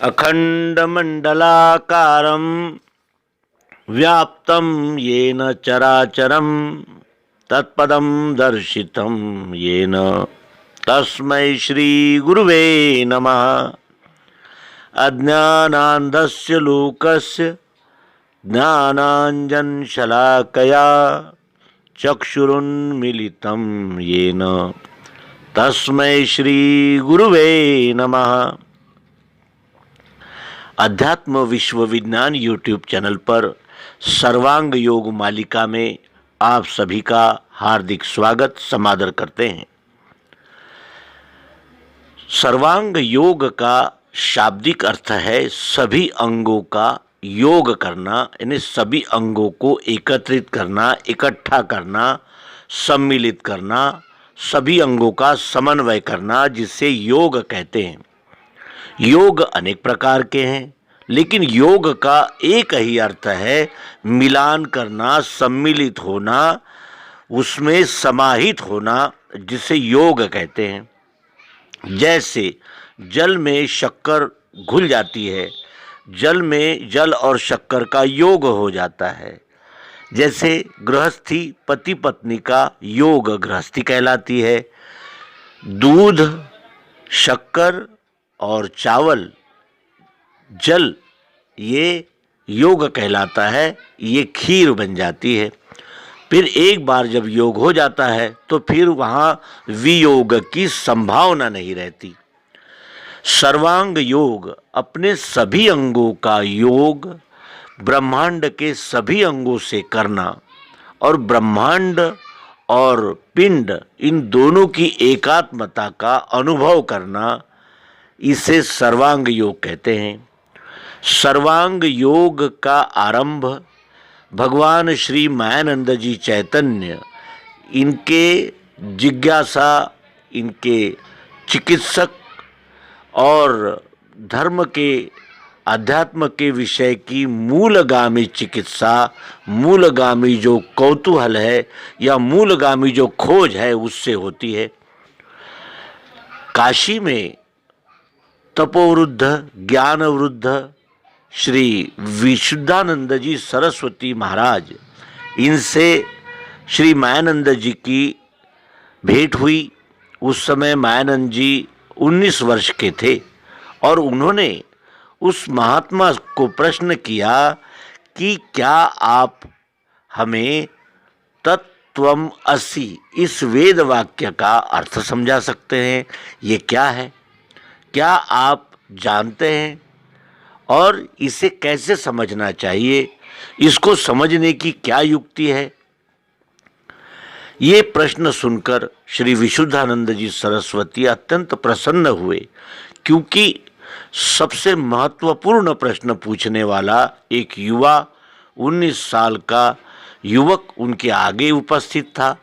अखंडमंडलाकारं व्याप्तं येन चराचरं तत्पदं दर्शितं येन तस्मै श्री गुरुवे नमः। अज्ञानान्धस्य लोकस्य ज्ञानाञ्जनशलाकया चक्षुरुन्मीलितं येन तस्मै श्री गुरुवे नमः। अध्यात्म विश्व विज्ञान यूट्यूब चैनल पर सर्वांग योग मालिका में आप सभी का हार्दिक स्वागत समादर करते हैं। सर्वांग योग का शाब्दिक अर्थ है सभी अंगों का योग करना, यानी सभी अंगों को एकत्रित करना, इकट्ठा करना, सम्मिलित करना, सभी अंगों का समन्वय करना, जिसे योग कहते हैं। योग अनेक प्रकार के हैं, लेकिन योग का एक ही अर्थ है मिलान करना, सम्मिलित होना, उसमें समाहित होना, जिसे योग कहते हैं। जैसे जल में शक्कर घुल जाती है, जल में जल और शक्कर का योग हो जाता है। जैसे गृहस्थी पति पत्नी का योग गृहस्थी कहलाती है। दूध, शक्कर और चावल, जल, ये योग कहलाता है, ये खीर बन जाती है। फिर एक बार जब योग हो जाता है तो फिर वहाँ वियोग की संभावना नहीं रहती। सर्वांग योग अपने सभी अंगों का योग ब्रह्मांड के सभी अंगों से करना और ब्रह्मांड और पिंड इन दोनों की एकात्मता का अनुभव करना, इसे सर्वांग योग कहते हैं। सर्वांग योग का आरंभ भगवान श्री मायानंद जी चैतन्य, इनके जिज्ञासा, इनके चिकित्सक और धर्म के अध्यात्म के विषय की मूलगामी चिकित्सा, मूलगामी जो कौतूहल है या मूलगामी जो खोज है, उससे होती है। काशी में तपोवृद्ध, ज्ञानवृद्ध श्री विशुद्धानंद जी सरस्वती महाराज, इनसे श्री मायानंद जी की भेंट हुई। उस समय मायानंद जी 19 वर्ष के थे और उन्होंने उस महात्मा को प्रश्न किया कि क्या आप हमें तत्त्वम् असि इस वेद वाक्य का अर्थ समझा सकते हैं? ये क्या है? क्या आप जानते हैं? और इसे कैसे समझना चाहिए? इसको समझने की क्या युक्ति है? ये प्रश्न सुनकर श्री विशुद्धानंद जी सरस्वती अत्यंत प्रसन्न हुए, क्योंकि सबसे महत्वपूर्ण प्रश्न पूछने वाला एक युवा, 19 साल का युवक उनके आगे उपस्थित था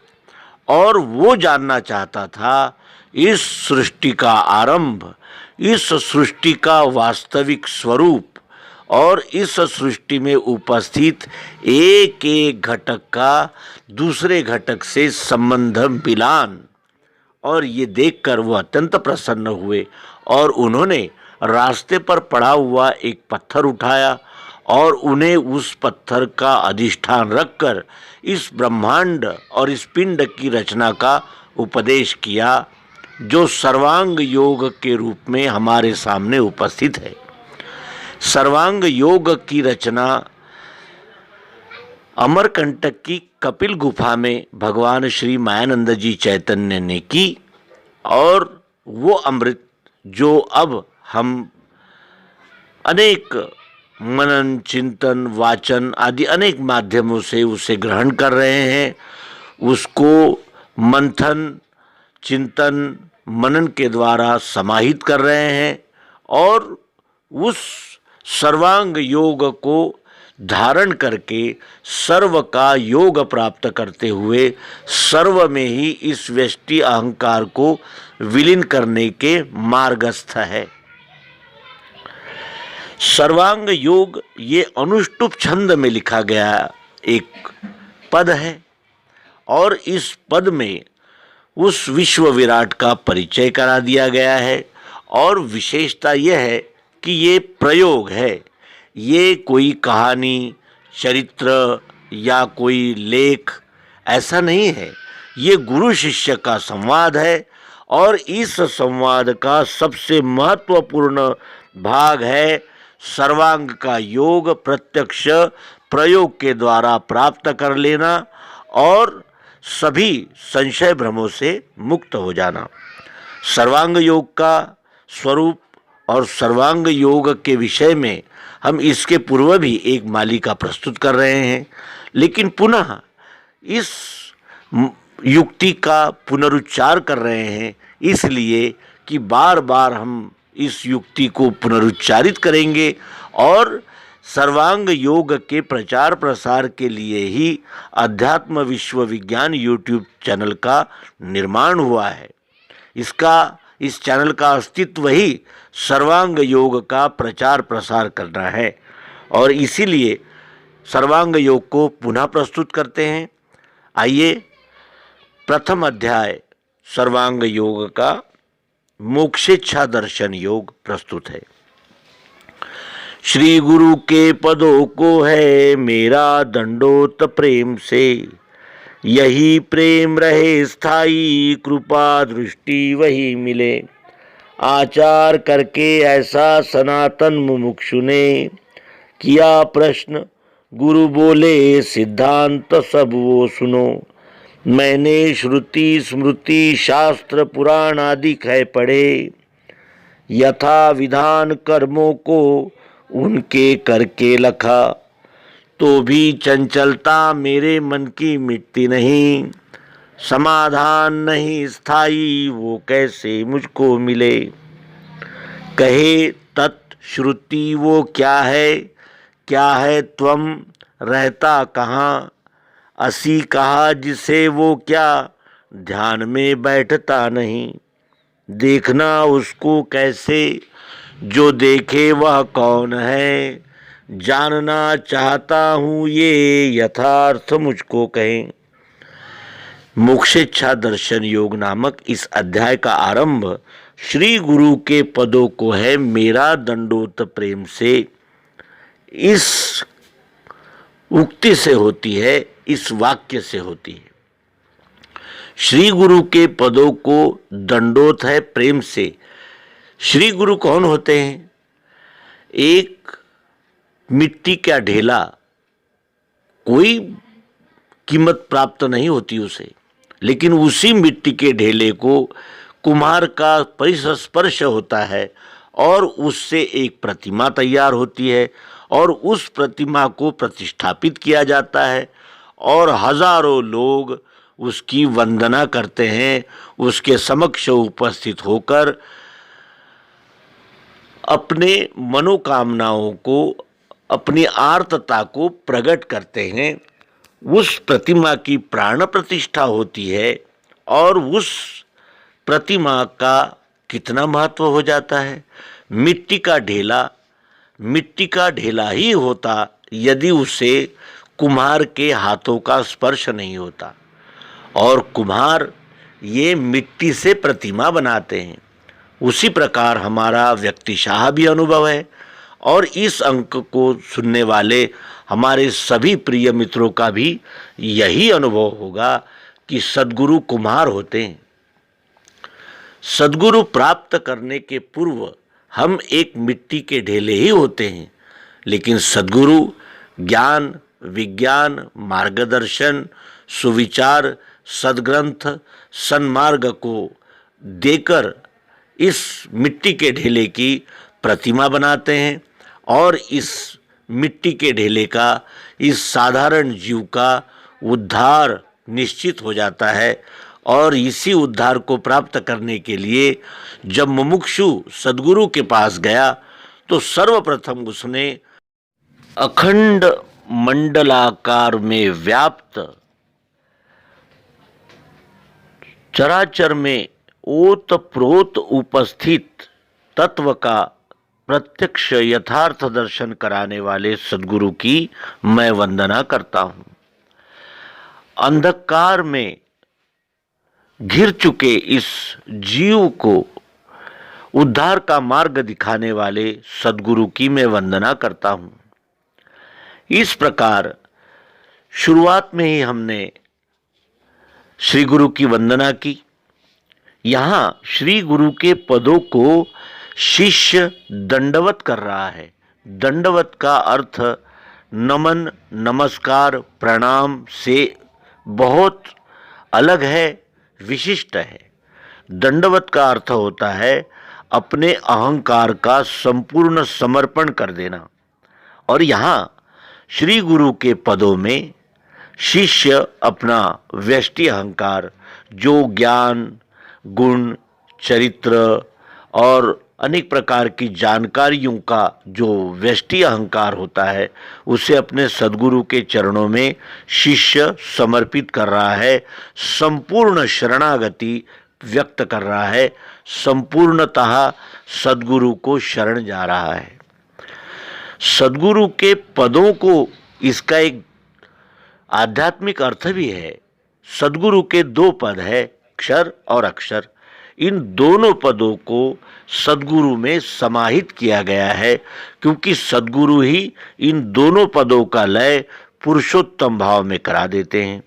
और वो जानना चाहता था इस सृष्टि का आरंभ, इस सृष्टि का वास्तविक स्वरूप और इस सृष्टि में उपस्थित एक एक घटक का दूसरे घटक से संबंध मिलान। और ये देखकर वो अत्यंत प्रसन्न हुए और उन्होंने रास्ते पर पड़ा हुआ एक पत्थर उठाया और उन्हें उस पत्थर का अधिष्ठान रखकर इस ब्रह्मांड और इस पिंड की रचना का उपदेश किया, जो सर्वांग योग के रूप में हमारे सामने उपस्थित है। सर्वांग योग की रचना अमरकंटक की कपिल गुफा में भगवान श्री मायानंद जी चैतन्य ने की, और वो अमृत जो अब हम अनेक मनन, चिंतन, वाचन आदि अनेक माध्यमों से उसे ग्रहण कर रहे हैं, उसको मंथन, चिंतन, मनन के द्वारा समाहित कर रहे हैं और उस सर्वांग योग को धारण करके सर्व का योग प्राप्त करते हुए सर्व में ही इस व्यष्टि अहंकार को विलीन करने के मार्गस्थ है। सर्वांग योग ये अनुष्टुप छंद में लिखा गया एक पद है और इस पद में उस विश्व विराट का परिचय करा दिया गया है। और विशेषता यह है कि ये प्रयोग है, ये कोई कहानी, चरित्र या कोई लेख ऐसा नहीं है। ये गुरु शिष्य का संवाद है और इस संवाद का सबसे महत्वपूर्ण भाग है सर्वांग का योग प्रत्यक्ष प्रयोग के द्वारा प्राप्त कर लेना और सभी संशय भ्रमों से मुक्त हो जाना। सर्वांग योग का स्वरूप और सर्वांग योग के विषय में हम इसके पूर्व भी एक मालिका प्रस्तुत कर रहे हैं, लेकिन पुनः इस युक्ति का पुनरुच्चार कर रहे हैं इसलिए कि बार बार हम इस युक्ति को पुनरुच्चारित करेंगे और सर्वांग योग के प्रचार प्रसार के लिए ही अध्यात्म विश्व विज्ञान यूट्यूब चैनल का निर्माण हुआ है। इस चैनल का अस्तित्व ही सर्वांग योग का प्रचार प्रसार करना है और इसीलिए सर्वांग योग को पुनः प्रस्तुत करते हैं। आइए, प्रथम अध्याय सर्वांग योग का मोक्षेच्छा दर्शन योग प्रस्तुत है। श्री गुरु के पदों को है मेरा दंडोत प्रेम से, यही प्रेम रहे स्थाई कृपा दृष्टि वही मिले। आचार करके ऐसा सनातन मुमुक्षु ने किया प्रश्न, गुरु बोले सिद्धांत सब वो सुनो। मैंने श्रुति स्मृति शास्त्र पुराण आदि कह पढ़े, यथा विधान कर्मों को उनके करके लखा। तो भी चंचलता मेरे मन की मिटती नहीं, समाधान नहीं स्थाई वो कैसे मुझको मिले। कहे तत्श्रुति वो क्या है त्वम रहता कहाँ। असी कहा जिसे वो क्या ध्यान में बैठता नहीं। देखना उसको कैसे जो देखे वह कौन है। जानना चाहता हूँ ये यथार्थ मुझको कहें। मोक्षेच्छा दर्शन योग नामक इस अध्याय का आरंभ श्री गुरु के पदों को है मेरा दंडोत प्रेम से, इस उक्ति से होती है, इस वाक्य से होती है। श्री गुरु के पदों को दंडोत है प्रेम से। श्री गुरु कौन होते हैं? एक मिट्टी का ढेला, कोई कीमत प्राप्त नहीं होती उसे, लेकिन उसी मिट्टी के ढेले को कुम्हार का परिस्पर्श होता है और उससे एक प्रतिमा तैयार होती है और उस प्रतिमा को प्रतिष्ठापित किया जाता है और हजारों लोग उसकी वंदना करते हैं, उसके समक्ष उपस्थित होकर अपने मनोकामनाओं को, अपनी आर्तता को प्रकट करते हैं। उस प्रतिमा की प्राण प्रतिष्ठा होती है और उस प्रतिमा का कितना महत्व हो जाता है। मिट्टी का ढेला ही होता यदि उसे कुम्हार के हाथों का स्पर्श नहीं होता। और कुम्हार ये मिट्टी से प्रतिमा बनाते हैं। उसी प्रकार हमारा व्यक्तिशाह भी अनुभव है और इस अंक को सुनने वाले हमारे सभी प्रिय मित्रों का भी यही अनुभव होगा कि सद्गुरु कुम्हार होते हैं। सद्गुरु प्राप्त करने के पूर्व हम एक मिट्टी के ढेले ही होते हैं, लेकिन सद्गुरु ज्ञान, विज्ञान, मार्गदर्शन, सुविचार, सद्ग्रंथ, सन्मार्ग को देकर इस मिट्टी के ढेले की प्रतिमा बनाते हैं और इस मिट्टी के ढेले का, इस साधारण जीव का उद्धार निश्चित हो जाता है। और इसी उद्धार को प्राप्त करने के लिए जब मुमुक्षु सद्गुरु के पास गया तो सर्वप्रथम उसने अखंड मंडलाकार में व्याप्त चराचर में ओत प्रोत उपस्थित तत्व का प्रत्यक्ष यथार्थ दर्शन कराने वाले सद्गुरु की मैं वंदना करता हूँ। अंधकार में घिर चुके इस जीव को उद्धार का मार्ग दिखाने वाले सद्गुरु की मैं वंदना करता हूँ। इस प्रकार शुरुआत में ही हमने श्री गुरु की वंदना की। यहाँ श्री गुरु के पदों को शिष्य दंडवत कर रहा है। दंडवत का अर्थ नमन, नमस्कार, प्रणाम से बहुत अलग है, विशिष्ट है। दंडवत का अर्थ होता है अपने अहंकार का संपूर्ण समर्पण कर देना। और यहाँ श्री गुरु के पदों में शिष्य अपना व्यष्टि अहंकार, जो ज्ञान, गुण, चरित्र और अनेक प्रकार की जानकारियों का जो व्यष्टि अहंकार होता है, उसे अपने सद्गुरु के चरणों में शिष्य समर्पित कर रहा है, संपूर्ण शरणागति व्यक्त कर रहा है, संपूर्णतः सद्गुरु को शरण जा रहा है। सद्गुरु के पदों को, इसका एक आध्यात्मिक अर्थ भी है। सद्गुरु के दो पद है, क्षर और अक्षर। इन दोनों पदों को सद्गुरु में समाहित किया गया है, क्योंकि सद्गुरु ही इन दोनों पदों का लय पुरुषोत्तम भाव में करा देते हैं।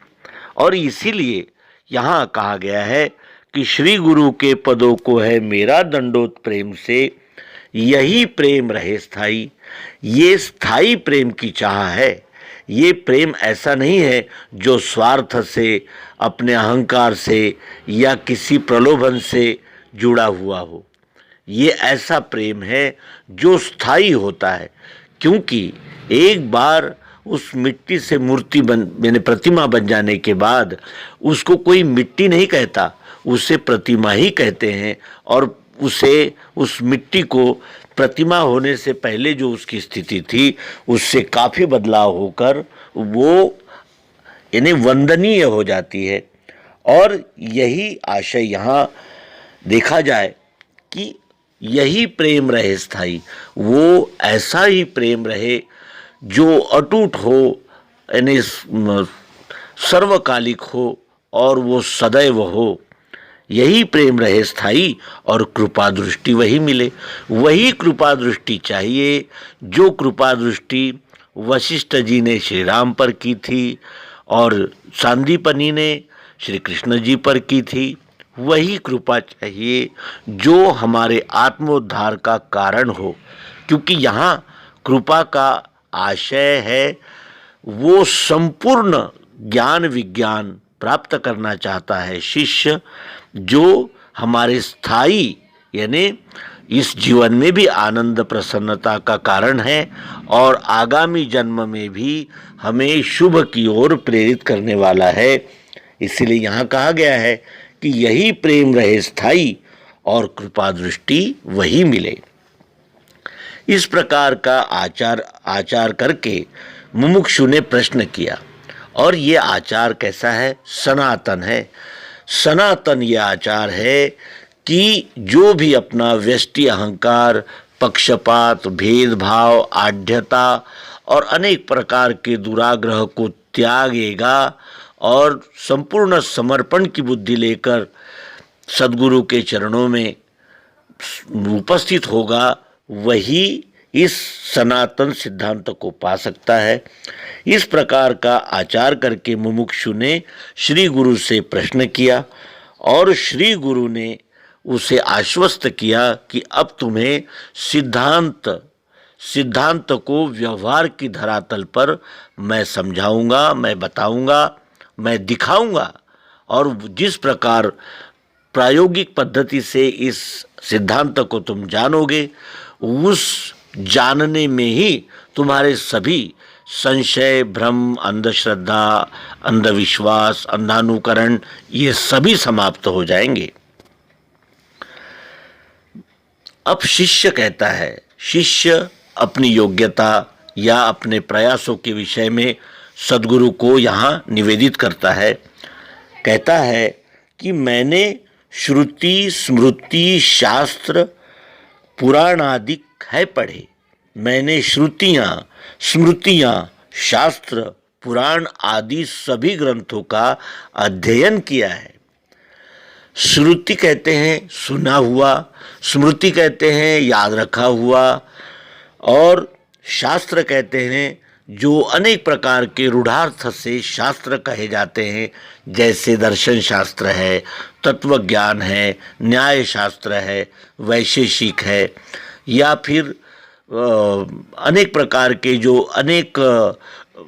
और इसीलिए यहाँ कहा गया है कि श्री गुरु के पदों को है मेरा दंडोत प्रेम से, यही प्रेम रहे स्थाई। ये स्थाई प्रेम की चाह है। ये प्रेम ऐसा नहीं है जो स्वार्थ से, अपने अहंकार से या किसी प्रलोभन से जुड़ा हुआ हो। ये ऐसा प्रेम है जो स्थायी होता है, क्योंकि एक बार उस मिट्टी से मूर्ति मैंने प्रतिमा बन जाने के बाद उसको कोई मिट्टी नहीं कहता, उसे प्रतिमा ही कहते हैं। और उसे, उस मिट्टी को प्रतिमा होने से पहले जो उसकी स्थिति थी, उससे काफ़ी बदलाव होकर वो यानी वंदनीय हो जाती है। और यही आशय यहाँ देखा जाए कि यही प्रेम रहे स्थायी। वो ऐसा ही प्रेम रहे जो अटूट हो, यानी सर्वकालिक हो, और वो सदैव हो। यही प्रेम रहे स्थायी, और कृपा दृष्टि वही मिले। वही कृपा दृष्टि चाहिए जो कृपा दृष्टि वशिष्ठ जी ने श्री राम पर की थी और सांदीपनि ने श्री कृष्ण जी पर की थी। वही कृपा चाहिए जो हमारे आत्मोद्धार का कारण हो, क्योंकि यहाँ कृपा का आशय है वो संपूर्ण ज्ञान विज्ञान प्राप्त करना चाहता है शिष्य, जो हमारे स्थायी यानी इस जीवन में भी आनंद प्रसन्नता का कारण है और आगामी जन्म में भी हमें शुभ की ओर प्रेरित करने वाला है। इसीलिए यहाँ कहा गया है कि यही प्रेम रहे स्थायी और कृपा दृष्टि वही मिले। इस प्रकार का आचार करके मुमुक्षु ने प्रश्न किया, और ये आचार कैसा है? सनातन है। सनातन ये आचार है कि जो भी अपना व्यष्टि अहंकार, पक्षपात, भेदभाव, आढ़्यता और अनेक प्रकार के दुराग्रह को त्यागेगा और संपूर्ण समर्पण की बुद्धि लेकर सद्गुरु के चरणों में उपस्थित होगा, वही इस सनातन सिद्धांत को पा सकता है। इस प्रकार का आचार करके मुमुक्षु ने श्री गुरु से प्रश्न किया, और श्री गुरु ने उसे आश्वस्त किया कि अब तुम्हें सिद्धांत को व्यवहार की धरातल पर मैं समझाऊंगा, मैं बताऊंगा, मैं दिखाऊंगा। और जिस प्रकार प्रायोगिक पद्धति से इस सिद्धांत को तुम जानोगे, उस जानने में ही तुम्हारे सभी संशय, भ्रम, अंधश्रद्धा, अंधविश्वास, अंधानुकरण ये सभी समाप्त हो जाएंगे। अब शिष्य कहता है, शिष्य अपनी योग्यता या अपने प्रयासों के विषय में सद्गुरु को यहाँ निवेदित करता है। कहता है कि मैंने श्रुति, स्मृति, शास्त्र, पुराण आदि है पढ़े। मैंने श्रुतियाँ, स्मृतियाँ, शास्त्र, पुराण आदि सभी ग्रंथों का अध्ययन किया है। श्रुति कहते हैं सुना हुआ, स्मृति कहते हैं याद रखा हुआ, और शास्त्र कहते हैं जो अनेक प्रकार के रूढ़ार्थ से शास्त्र कहे जाते हैं, जैसे दर्शन शास्त्र है, तत्व ज्ञान है, न्याय शास्त्र है, वैशेषिक है, या फिर अनेक प्रकार के जो अनेक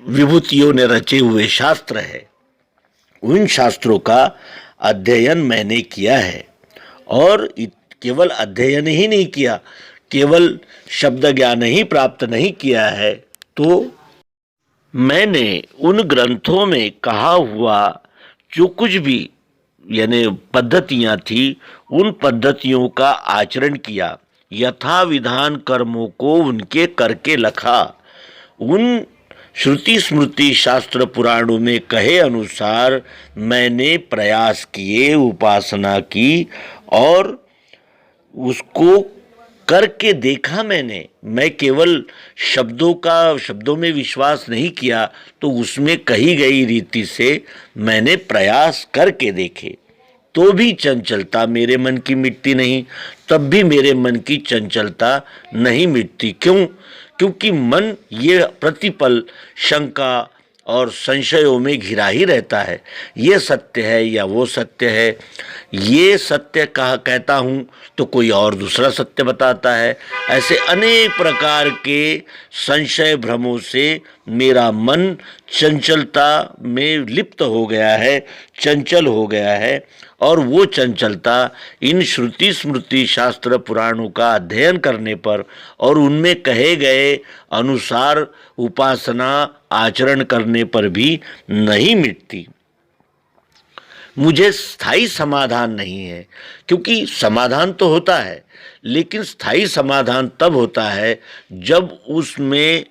विभूतियों ने रचे हुए शास्त्र है। उन शास्त्रों का अध्ययन मैंने किया है, और केवल अध्ययन ही नहीं किया, केवल शब्द ज्ञान ही प्राप्त नहीं किया है, तो मैंने उन ग्रंथों में कहा हुआ जो कुछ भी यानी पद्धतियाँ थी, उन पद्धतियों का आचरण किया, यथा विधान कर्मों को उनके करके लखा। उन श्रुति स्मृति शास्त्र पुराणों में कहे अनुसार मैंने प्रयास किए, उपासना की, और उसको करके देखा मैं केवल शब्दों में विश्वास नहीं किया, तो उसमें कही गई रीति से मैंने प्रयास करके देखे, तो भी चंचलता मेरे मन की मिटती नहीं, तब भी मेरे मन की चंचलता नहीं मिटती। क्यों? क्योंकि मन ये प्रतिपल शंका और संशयों में घिरा ही रहता है। ये सत्य है या वो सत्य है, ये सत्य कहता हूँ तो कोई और दूसरा सत्य बताता है। ऐसे अनेक प्रकार के संशय भ्रमों से मेरा मन चंचलता में लिप्त हो गया है, चंचल हो गया है, और वो चंचलता इन श्रुति स्मृति शास्त्र पुराणों का अध्ययन करने पर और उनमें कहे गए अनुसार उपासना आचरण करने पर भी नहीं मिटती। मुझे स्थायी समाधान नहीं है, क्योंकि समाधान तो होता है, लेकिन स्थायी समाधान तब होता है जब उसमें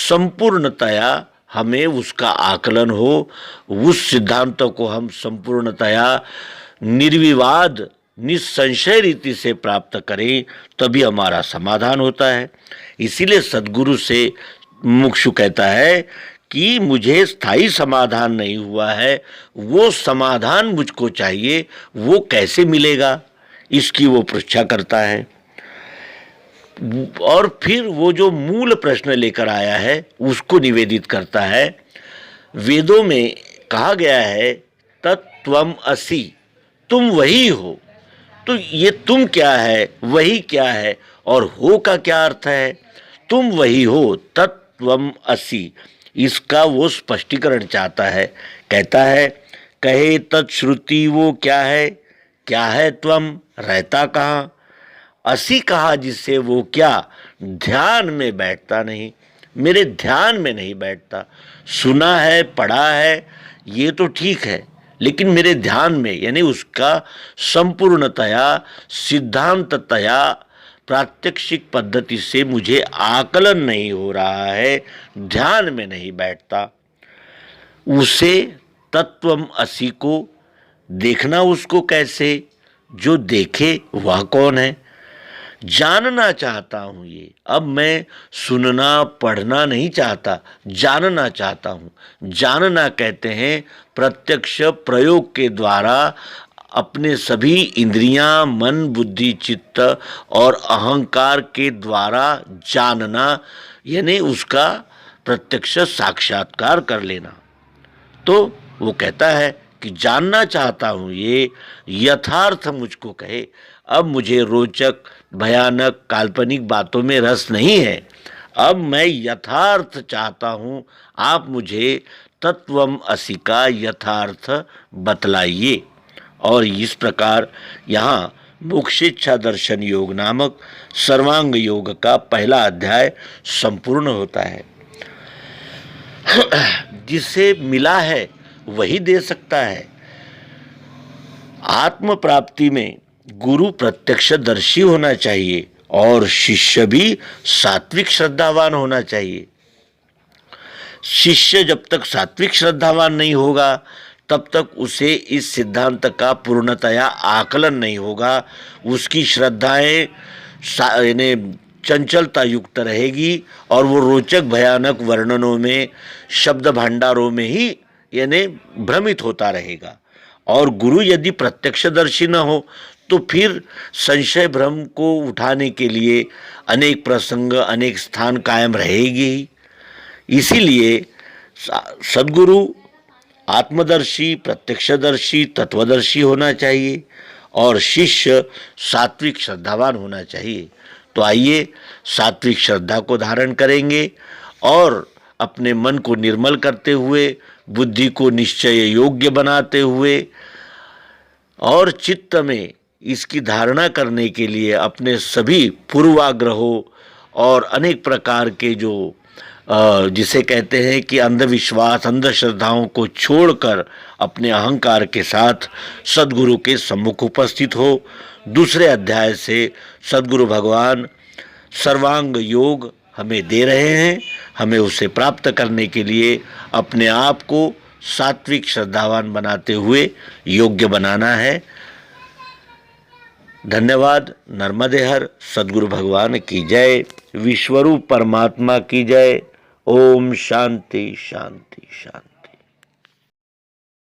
संपूर्णतया हमें उसका आकलन हो, उस सिद्धांत को हम संपूर्णतया निर्विवाद निसंशय रीति से प्राप्त करें, तभी हमारा समाधान होता है। इसीलिए सद्गुरु से मुमुक्षु कहता है कि मुझे स्थायी समाधान नहीं हुआ है, वो समाधान मुझको चाहिए, वो कैसे मिलेगा, इसकी वो परीक्षा करता है। और फिर वो जो मूल प्रश्न लेकर आया है उसको निवेदित करता है। वेदों में कहा गया है तत्त्वम असि, तुम वही हो। तो ये तुम क्या है, वही क्या है, और हो का क्या अर्थ है? तुम वही हो, तत्त्वम असि, इसका वो स्पष्टीकरण चाहता है। कहता है कहे तत्श्रुति वो क्या है त्वम, रहता कहाँ, असि कहा जिससे वो क्या, ध्यान में बैठता नहीं, मेरे ध्यान में नहीं बैठता। सुना है, पढ़ा है, ये तो ठीक है, लेकिन मेरे ध्यान में यानी उसका संपूर्णतया सिद्धांततया प्रात्यक्षिक पद्धति से मुझे आकलन नहीं हो रहा है, ध्यान में नहीं बैठता। उसे तत्वम असि को देखना उसको कैसे, जो देखे वह कौन है, जानना चाहता हूँ। ये अब मैं सुनना पढ़ना नहीं चाहता, जानना चाहता हूँ। जानना कहते हैं प्रत्यक्ष प्रयोग के द्वारा अपने सभी इंद्रियां, मन, बुद्धि, चित्त और अहंकार के द्वारा जानना, यानी उसका प्रत्यक्ष साक्षात्कार कर लेना। तो वो कहता है कि जानना चाहता हूँ, ये यथार्थ मुझको कहे। अब मुझे रोचक, भयानक, काल्पनिक बातों में रस नहीं है, अब मैं यथार्थ चाहता हूँ, आप मुझे तत्वम असि का यथार्थ बतलाइए। और इस प्रकार यहाँ मोक्षेच्छा दर्शन योग नामक सर्वांग योग का पहला अध्याय संपूर्ण होता है। जिसे मिला है वही दे सकता है। आत्म प्राप्ति में गुरु प्रत्यक्षदर्शी होना चाहिए और शिष्य भी सात्विक श्रद्धावान होना चाहिए। शिष्य जब तक सात्विक श्रद्धावान नहीं होगा तब तक उसे इस सिद्धांत का पूर्णतया आकलन नहीं होगा। उसकी श्रद्धाएं यानी चंचलता युक्त रहेगी और वो रोचक भयानक वर्णनों में, शब्द भंडारों में ही यानी भ्रमित होता रहेगा। और गुरु यदि प्रत्यक्षदर्शी न हो तो फिर संशय भ्रम को उठाने के लिए अनेक प्रसंग, अनेक स्थान कायम रहेगी ही। इसीलिए सद्गुरु आत्मदर्शी, प्रत्यक्षदर्शी, तत्वदर्शी होना चाहिए और शिष्य सात्विक श्रद्धावान होना चाहिए। तो आइए सात्विक श्रद्धा को धारण करेंगे और अपने मन को निर्मल करते हुए, बुद्धि को निश्चय योग्य बनाते हुए और चित्त में इसकी धारणा करने के लिए अपने सभी पूर्वाग्रहों और अनेक प्रकार के जो जिसे कहते हैं कि अंधविश्वास, अंधश्रद्धाओं को छोड़कर अपने अहंकार के साथ सद्गुरु के सम्मुख उपस्थित हो। दूसरे अध्याय से सद्गुरु भगवान सर्वांग योग हमें दे रहे हैं। हमें उसे प्राप्त करने के लिए अपने आप को सात्विक श्रद्धावान बनाते हुए योग्य बनाना है। धन्यवाद। नर्मदे हर। सद्गुरु भगवान की जय। विश्वरूप परमात्मा की जय। ओम शांति शांति शांति।